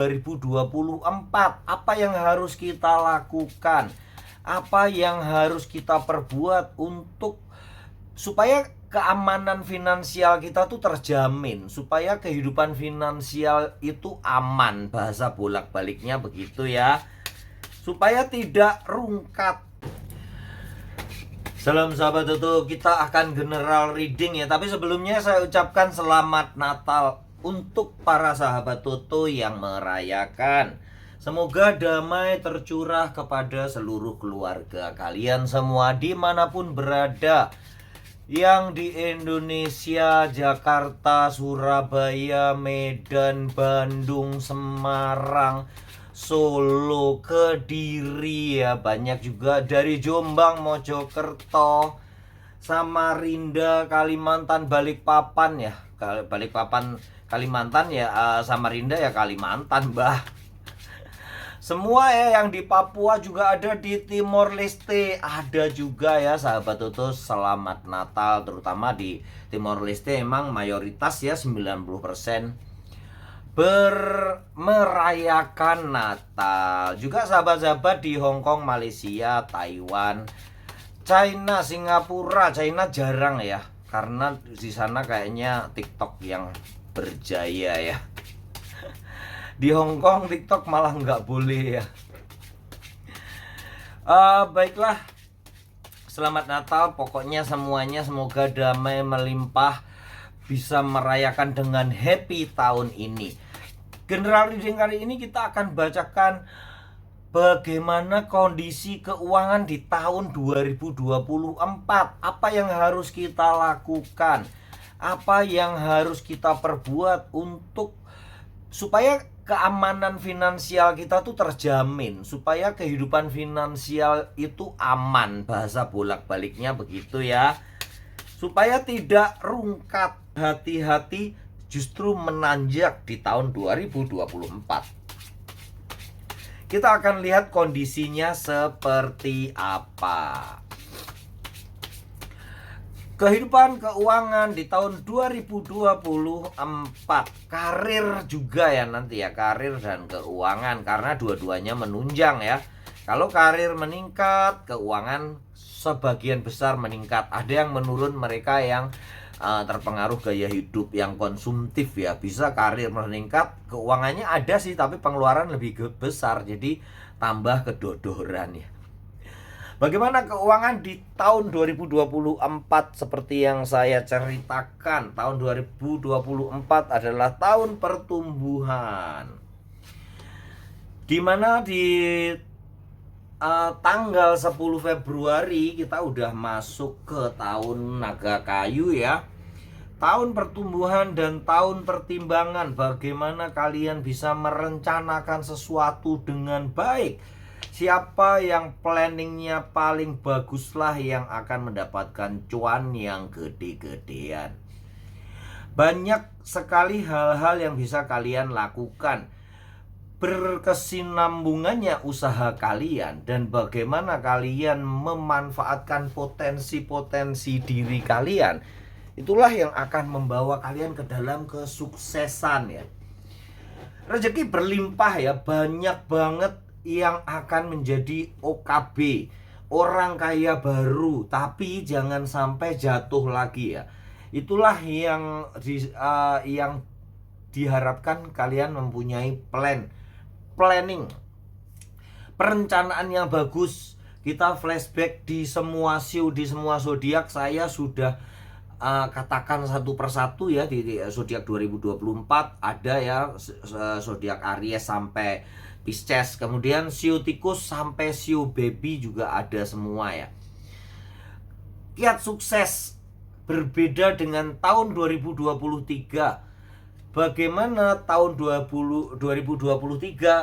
2024. Apa yang harus kita lakukan? Apa yang harus kita perbuat untuk supaya keamanan finansial kita tuh terjamin, supaya kehidupan finansial itu aman, bahasa bolak-baliknya begitu ya, supaya tidak rungkat. Salam sahabat Toto, kita akan general reading ya. Tapi sebelumnya saya ucapkan selamat Natal untuk para sahabat Toto yang merayakan. Semoga damai tercurah kepada seluruh keluarga kalian semua dimanapun berada. Yang di Indonesia, Jakarta, Surabaya, Medan, Bandung, Semarang, Solo, Kediri ya, banyak juga dari Jombang, Mojokerto, Samarinda, Kalimantan, Balikpapan ya. Balikpapan Kalimantan ya, Samarinda ya Kalimantan, Mbah. Semua ya, yang di Papua juga ada, di Timor Leste ada juga ya sahabat Toto. Selamat Natal, terutama di Timor Leste emang mayoritas ya 90% merayakan Natal. Juga sahabat-sahabat di Hong Kong, Malaysia, Taiwan, China, Singapura. China jarang ya, karena di sana kayaknya TikTok yang berjaya ya. Di Hong Kong TikTok malah nggak boleh ya. Baiklah, selamat Natal. Pokoknya semuanya semoga damai melimpah, bisa merayakan dengan happy tahun ini. General reading kali ini kita akan bacakan bagaimana kondisi keuangan di tahun 2024. Apa yang harus kita lakukan? Apa yang harus kita perbuat untuk supaya keamanan finansial kita tuh terjamin, supaya kehidupan finansial itu aman, bahasa bolak-baliknya begitu ya, supaya tidak rungkat. Hati-hati justru menanjak di tahun 2024. Kita akan lihat kondisinya seperti apa. Kehidupan keuangan di tahun 2024. Karir juga ya nanti ya, karir dan keuangan, karena dua-duanya menunjang ya. Kalau karir meningkat, keuangan sebagian besar meningkat. Ada yang menurun, mereka yang terpengaruh gaya hidup yang konsumtif ya. Bisa karir meningkat, keuangannya ada sih tapi pengeluaran lebih besar, jadi tambah kedodoran ya. Bagaimana keuangan di tahun 2024? Seperti yang saya ceritakan, tahun 2024 adalah tahun pertumbuhan, dimana di tanggal 10 Februari kita udah masuk ke tahun naga kayu ya. Tahun pertumbuhan dan tahun pertimbangan. Bagaimana kalian bisa merencanakan sesuatu dengan baik. Siapa yang planningnya paling baguslah yang akan mendapatkan cuan yang gede-gedean. Banyak sekali hal-hal yang bisa kalian lakukan. Berkesinambungannya usaha kalian dan bagaimana kalian memanfaatkan potensi-potensi diri kalian, itulah yang akan membawa kalian ke dalam kesuksesan ya. Rezeki berlimpah ya, banyak banget yang akan menjadi OKB, orang kaya baru, tapi jangan sampai jatuh lagi ya. Itulah yang diharapkan kalian mempunyai planning, perencanaan yang bagus. Kita flashback di semua show, di semua zodiak, saya sudah katakan satu persatu ya. Di zodiak 2024 ada ya zodiak Aries sampai Pisces, kemudian Siu Tikus sampai Siu Baby juga ada semua ya. Kiat sukses berbeda dengan tahun 2023. Bagaimana tahun 2023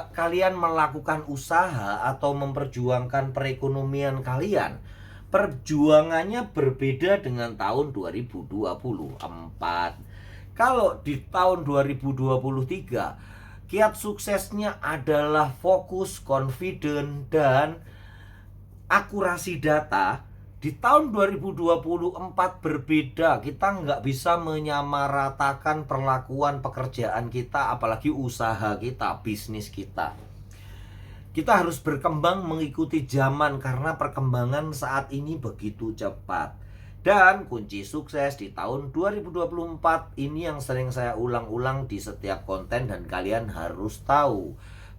kalian melakukan usaha atau memperjuangkan perekonomian kalian? Perjuangannya berbeda dengan tahun 2024. Kalau di tahun 2023 kiat suksesnya adalah fokus, confident, dan akurasi data. Di tahun 2024 berbeda, kita nggak bisa menyamaratakan perlakuan pekerjaan kita, apalagi usaha kita, bisnis kita. Kita harus berkembang mengikuti zaman karena perkembangan saat ini begitu cepat. Dan kunci sukses di tahun 2024 ini yang sering saya ulang-ulang di setiap konten, dan kalian harus tahu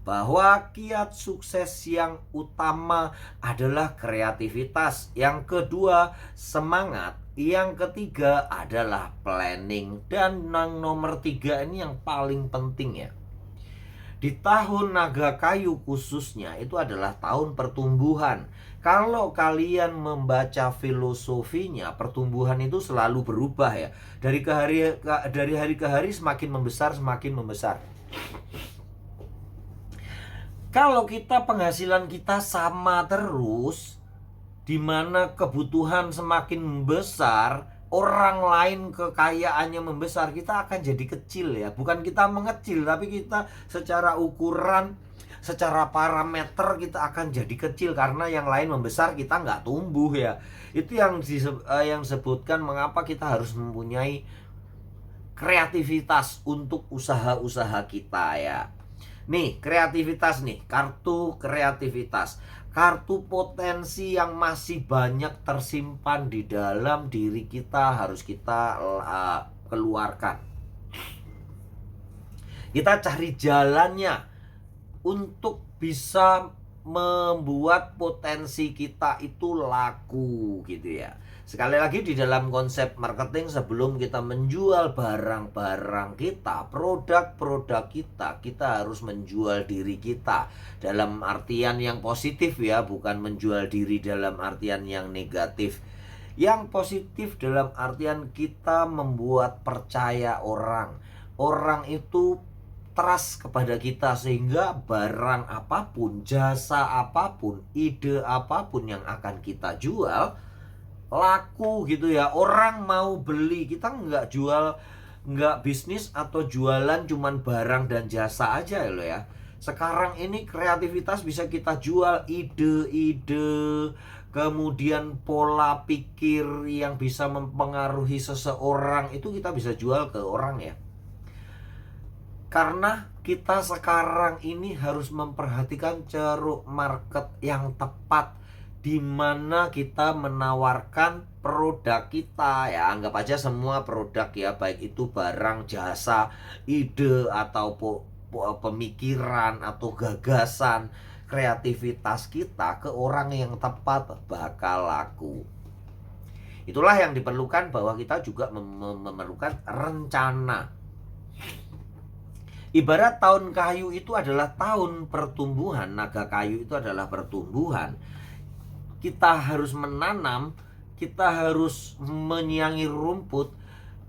bahwa kiat sukses yang utama adalah kreativitas, yang kedua semangat, yang ketiga adalah planning, dan yang nomor 3 ini yang paling penting ya. Di tahun naga kayu khususnya itu adalah tahun pertumbuhan. Kalau kalian membaca filosofinya, pertumbuhan itu selalu berubah ya. Dari hari ke hari semakin membesar, semakin membesar. Kalau kita penghasilan kita sama terus, di mana kebutuhan semakin membesar, orang lain kekayaannya membesar, kita akan jadi kecil ya. Bukan kita mengecil, tapi kita secara ukuran, secara parameter kita akan jadi kecil karena yang lain membesar, kita nggak tumbuh ya. Itu yang disebutkan mengapa kita harus mempunyai kreativitas untuk usaha-usaha kita ya. Nih, kreativitas nih, kartu kreativitas. Kartu potensi yang masih banyak tersimpan di dalam diri kita harus kita keluarkan. Kita cari jalannya untuk bisa membuat potensi kita itu laku gitu ya. Sekali lagi, di dalam konsep marketing, sebelum kita menjual barang-barang kita, produk-produk kita harus menjual diri kita. Dalam artian yang positif ya, bukan menjual diri dalam artian yang negatif. Yang positif dalam artian kita membuat percaya orang. Orang itu trust kepada kita, sehingga barang apapun, jasa apapun, ide apapun yang akan kita jual laku gitu ya. Orang mau beli. Kita nggak bisnis atau jualan cuman barang dan jasa aja loh ya. Sekarang ini kreativitas bisa kita jual, ide-ide, kemudian pola pikir yang bisa mempengaruhi seseorang, itu kita bisa jual ke orang ya. Karena kita sekarang ini harus memperhatikan ceruk market yang tepat, di mana kita menawarkan produk kita ya. Anggap aja semua produk ya, baik itu barang, jasa, ide, atau pemikiran atau gagasan, kreativitas kita ke orang yang tepat bakal laku. Itulah yang diperlukan, bahwa kita juga memerlukan rencana. Ibarat tahun kayu itu adalah tahun pertumbuhan, naga kayu itu adalah pertumbuhan. Kita harus menanam, kita harus menyiangi rumput,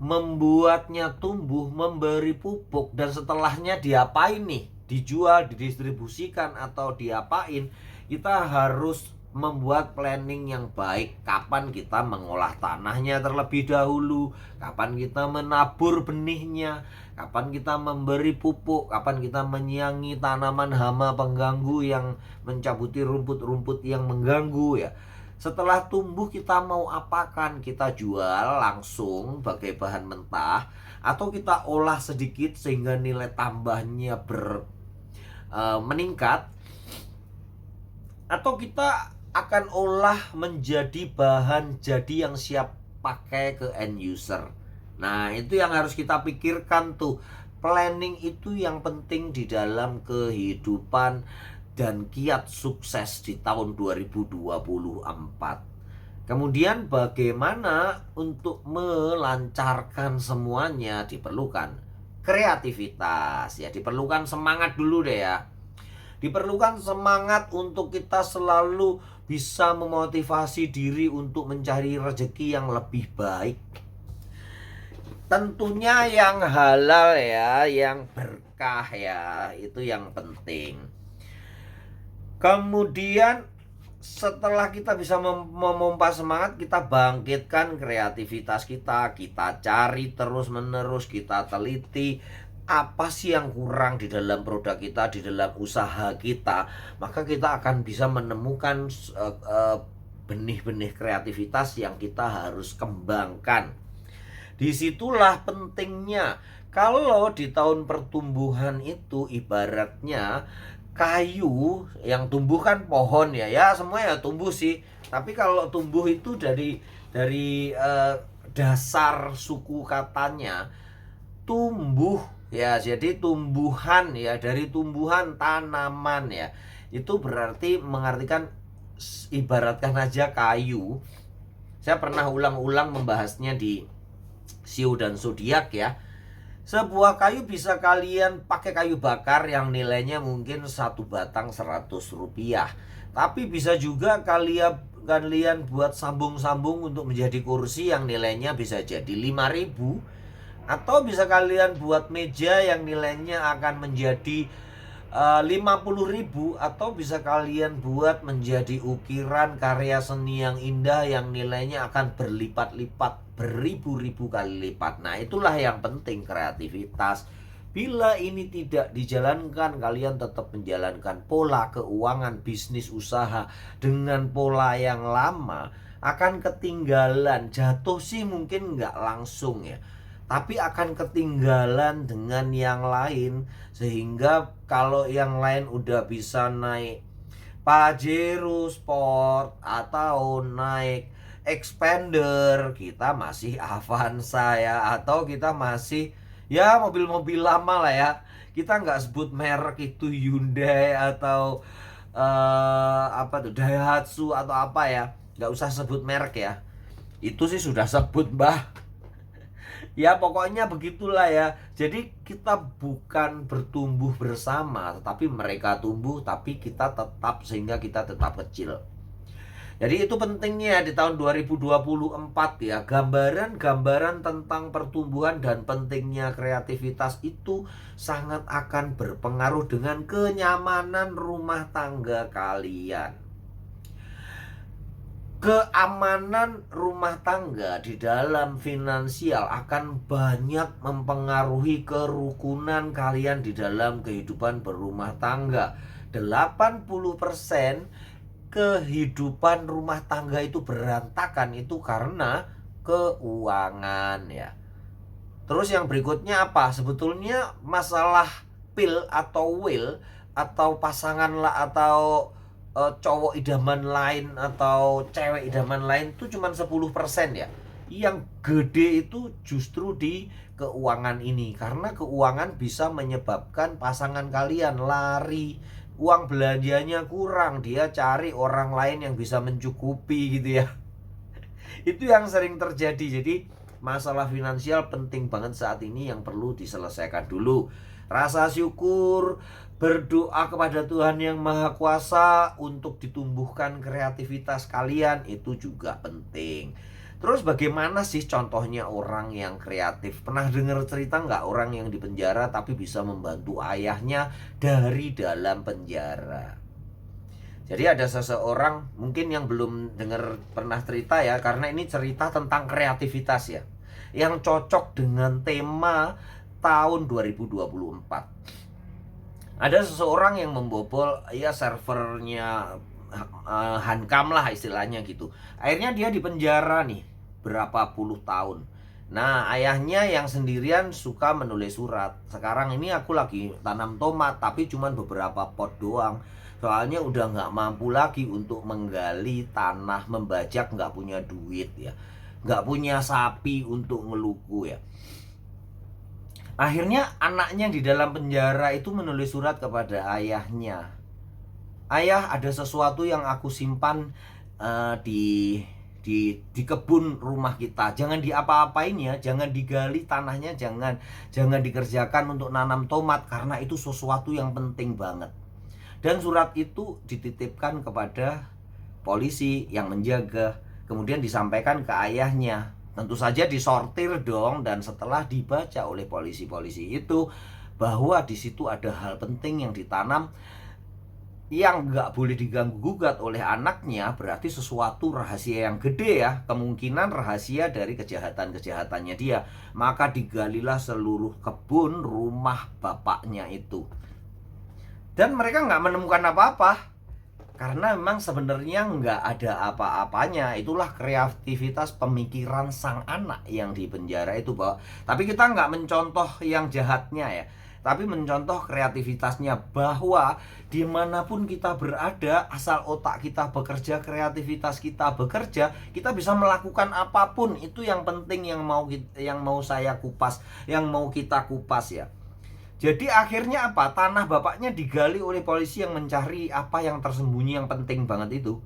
membuatnya tumbuh, memberi pupuk, dan setelahnya diapain nih? Dijual, didistribusikan, atau diapain? Kita harus membuat planning yang baik. Kapan kita mengolah tanahnya terlebih dahulu, kapan kita menabur benihnya, kapan kita memberi pupuk, kapan kita menyiangi tanaman hama pengganggu yang mencabuti rumput-rumput yang mengganggu ya. Setelah tumbuh kita mau apakan? Kita jual langsung sebagai bahan mentah, atau kita olah sedikit sehingga nilai tambahnya meningkat, atau kita akan olah menjadi bahan jadi yang siap pakai ke end user. Nah, itu yang harus kita pikirkan tuh. Planning itu yang penting di dalam kehidupan dan kiat sukses di tahun 2024. Kemudian bagaimana untuk melancarkan semuanya? Diperlukan kreativitas ya, diperlukan semangat dulu deh ya. Diperlukan semangat untuk kita selalu bisa memotivasi diri untuk mencari rezeki yang lebih baik. Tentunya yang halal ya, yang berkah ya, itu yang penting. Kemudian setelah kita bisa memompa semangat, kita bangkitkan kreativitas kita. Kita cari terus-menerus, kita teliti apa sih yang kurang di dalam produk kita, di dalam usaha kita. Maka kita akan bisa menemukan benih-benih kreativitas yang kita harus kembangkan. Disitulah pentingnya. Kalau di tahun pertumbuhan itu ibaratnya kayu yang tumbuh kan pohon ya semua ya tumbuh sih. Tapi kalau tumbuh itu dari dasar suku katanya tumbuh ya, jadi tumbuhan ya, dari tumbuhan tanaman ya. Itu berarti mengartikan ibaratkan aja kayu. Saya pernah ulang-ulang membahasnya di Shio dan Zodiak ya. Sebuah kayu bisa kalian pakai kayu bakar yang nilainya mungkin satu batang 100 rupiah. Tapi bisa juga kalian buat sambung-sambung untuk menjadi kursi yang nilainya bisa jadi 5.000. Atau bisa kalian buat meja yang nilainya akan menjadi 50.000. Atau bisa kalian buat menjadi ukiran karya seni yang indah yang nilainya akan berlipat-lipat, beribu-ribu kali lipat. Nah, itulah yang penting, kreativitas. Bila ini tidak dijalankan, kalian tetap menjalankan pola keuangan bisnis usaha dengan pola yang lama, akan ketinggalan. Jatuh sih mungkin nggak langsung ya, tapi akan ketinggalan dengan yang lain. Sehingga kalau yang lain udah bisa naik Pajero Sport atau naik Expander, kita masih Avanza ya, atau kita masih ya mobil-mobil lama lah ya. Kita nggak sebut merek itu Hyundai atau apa tuh Daihatsu atau apa ya, nggak usah sebut merek ya. Itu sih sudah sebut mbah. Ya pokoknya begitulah ya. Jadi kita bukan bertumbuh bersama, tetapi mereka tumbuh, tapi kita tetap, sehingga kita tetap kecil. Jadi itu pentingnya di tahun 2024 ya. Gambaran-gambaran tentang pertumbuhan dan pentingnya kreativitas itu sangat akan berpengaruh dengan kenyamanan rumah tangga kalian. Keamanan rumah tangga di dalam finansial akan banyak mempengaruhi kerukunan kalian di dalam kehidupan berumah tangga. 80% kehidupan rumah tangga itu berantakan itu karena keuangan ya. Terus yang berikutnya apa? Sebetulnya masalah pil atau will atau pasangan lah atau cowok idaman lain atau cewek idaman lain itu cuma 10% ya. Yang gede itu justru di keuangan ini, karena keuangan bisa menyebabkan pasangan kalian lari, uang belanjanya kurang, dia cari orang lain yang bisa mencukupi gitu ya. Itu yang sering terjadi. Jadi masalah finansial penting banget saat ini yang perlu diselesaikan dulu. Rasa syukur, berdoa kepada Tuhan yang Maha Kuasa untuk ditumbuhkan kreativitas kalian, itu juga penting. Terus bagaimana sih contohnya orang yang kreatif? Pernah dengar cerita nggak orang yang di penjara tapi bisa membantu ayahnya dari dalam penjara? Jadi ada seseorang mungkin yang belum dengar pernah cerita ya, karena ini cerita tentang kreativitas ya, yang cocok dengan tema tahun 2024. Ada seseorang yang membobol ya servernya Hankam lah istilahnya gitu. Akhirnya dia di penjara nih berapa puluh tahun. Nah, ayahnya yang sendirian suka menulis surat. Sekarang ini aku lagi tanam tomat, tapi cuma beberapa pot doang. Soalnya udah nggak mampu lagi untuk menggali tanah, membajak, nggak punya duit ya, nggak punya sapi untuk ngeluku ya. Akhirnya anaknya di dalam penjara itu menulis surat kepada ayahnya. Ayah, ada sesuatu yang aku simpan di kebun rumah kita. Jangan diapa-apain ya, jangan digali tanahnya, jangan dikerjakan untuk nanam tomat, karena itu sesuatu yang penting banget. Dan surat itu dititipkan kepada polisi yang menjaga, kemudian disampaikan ke ayahnya. Tentu saja disortir dong, dan setelah dibaca oleh polisi-polisi itu bahwa di situ ada hal penting yang ditanam yang nggak boleh diganggu gugat oleh anaknya, berarti sesuatu rahasia yang gede ya, kemungkinan rahasia dari kejahatan-kejahatannya dia. Maka digalilah seluruh kebun rumah bapaknya itu, dan mereka nggak menemukan apa-apa. Karena memang sebenarnya nggak ada apa-apanya. Itulah kreativitas pemikiran sang anak yang di penjara itu, Pak. Tapi kita nggak mencontoh yang jahatnya ya, tapi mencontoh kreativitasnya, bahwa dimanapun kita berada, asal otak kita bekerja, kreativitas kita bekerja, kita bisa melakukan apapun. Itu yang penting, yang mau saya kupas, yang mau kita kupas ya. Jadi akhirnya apa? Tanah bapaknya digali oleh polisi yang mencari apa yang tersembunyi yang penting banget itu.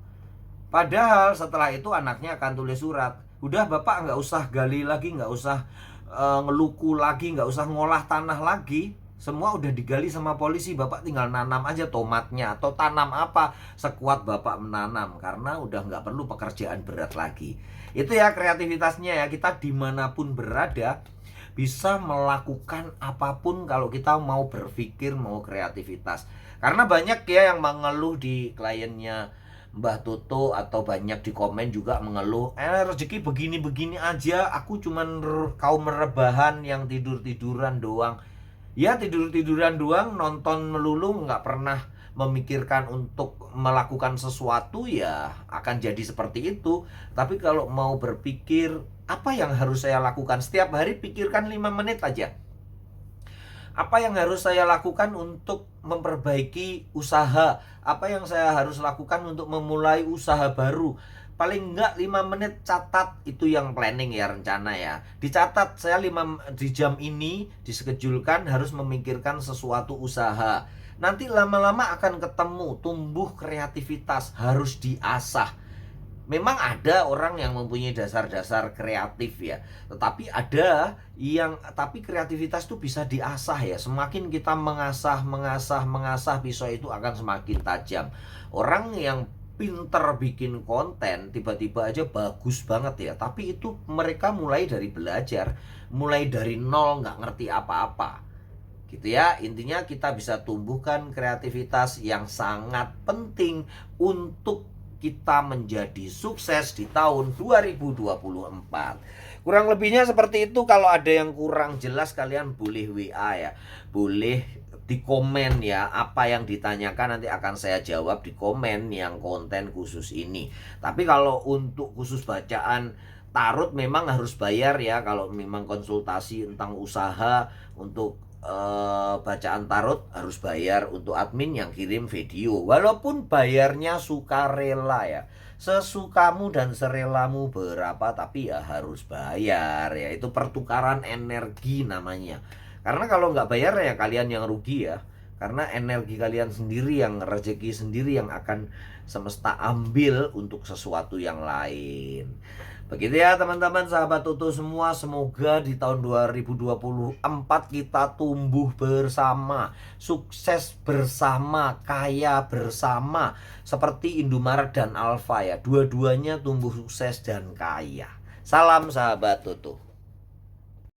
Padahal setelah itu anaknya akan tulis surat. Udah bapak nggak usah gali lagi, nggak usah ngeluku lagi, nggak usah ngolah tanah lagi. Semua udah digali sama polisi, bapak tinggal nanam aja tomatnya atau tanam apa sekuat bapak menanam, karena udah nggak perlu pekerjaan berat lagi. Itu ya kreativitasnya ya, kita dimanapun berada bisa melakukan apapun kalau kita mau berpikir, mau kreativitas. Karena banyak ya yang mengeluh di kliennya Mbah Toto, atau banyak di komen juga mengeluh, rezeki begini-begini aja, aku cuman kaum rebahan yang tidur-tiduran doang. Ya tidur-tiduran doang, nonton melulu, nggak pernah memikirkan untuk melakukan sesuatu, ya akan jadi seperti itu. Tapi kalau mau berpikir, apa yang harus saya lakukan setiap hari, pikirkan 5 menit aja. Apa yang harus saya lakukan untuk memperbaiki usaha? Apa yang saya harus lakukan untuk memulai usaha baru? Paling enggak 5 menit catat, itu yang planning ya, rencana ya. Dicatat, saya di jam ini diskejulkan harus memikirkan sesuatu usaha. Nanti lama-lama akan ketemu, tumbuh kreativitas, harus diasah. Memang ada orang yang mempunyai dasar-dasar kreatif ya, tapi kreativitas itu bisa diasah ya. Semakin kita mengasah pisau itu akan semakin tajam. Orang yang pinter bikin konten tiba-tiba aja bagus banget ya, tapi itu mereka mulai dari belajar, mulai dari nol, nggak ngerti apa-apa gitu ya. Intinya kita bisa tumbuhkan kreativitas yang sangat penting untuk kita menjadi sukses di tahun 2024. Kurang lebihnya seperti itu. Kalau ada yang kurang jelas, kalian boleh WA ya, boleh di komen ya. Apa yang ditanyakan nanti akan saya jawab di komen yang konten khusus ini. Tapi kalau untuk khusus bacaan tarot memang harus bayar ya. Kalau memang konsultasi tentang usaha, untuk bacaan tarot harus bayar untuk admin yang kirim video. Walaupun bayarnya sukarela ya, sesukamu dan serelamu berapa, tapi ya harus bayar ya. Itu pertukaran energi namanya. Karena kalau nggak bayar ya kalian yang rugi ya. Karena energi kalian sendiri, yang rezeki sendiri yang akan semesta ambil untuk sesuatu yang lain. Begitu ya teman-teman, sahabat Toto semua. Semoga di tahun 2024 kita tumbuh bersama, sukses bersama, kaya bersama, seperti Indomaret dan Alfa ya. Dua-duanya tumbuh sukses dan kaya. Salam sahabat Toto.